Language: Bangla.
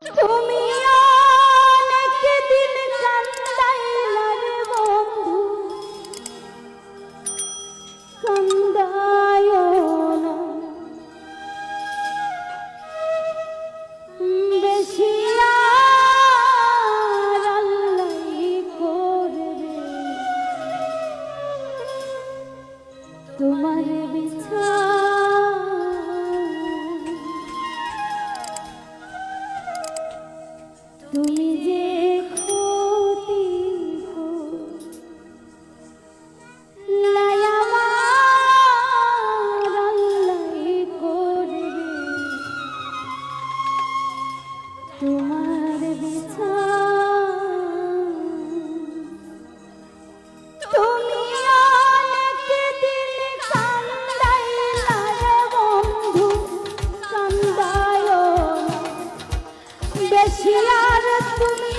তুমি অনেক দিন কান্দাইলা রে বন্ধু, কান্দায় না বেশি, আর আল্লাহই করবে তোমার বিচার। তুমি যে ক্ষতি করলাই আমার আল্লাহই করবে তোমার বিচার। তুমি অনেক দিন কান্দাইলা রে বন্ধু, কান্দায় না বেশি, আর তুমি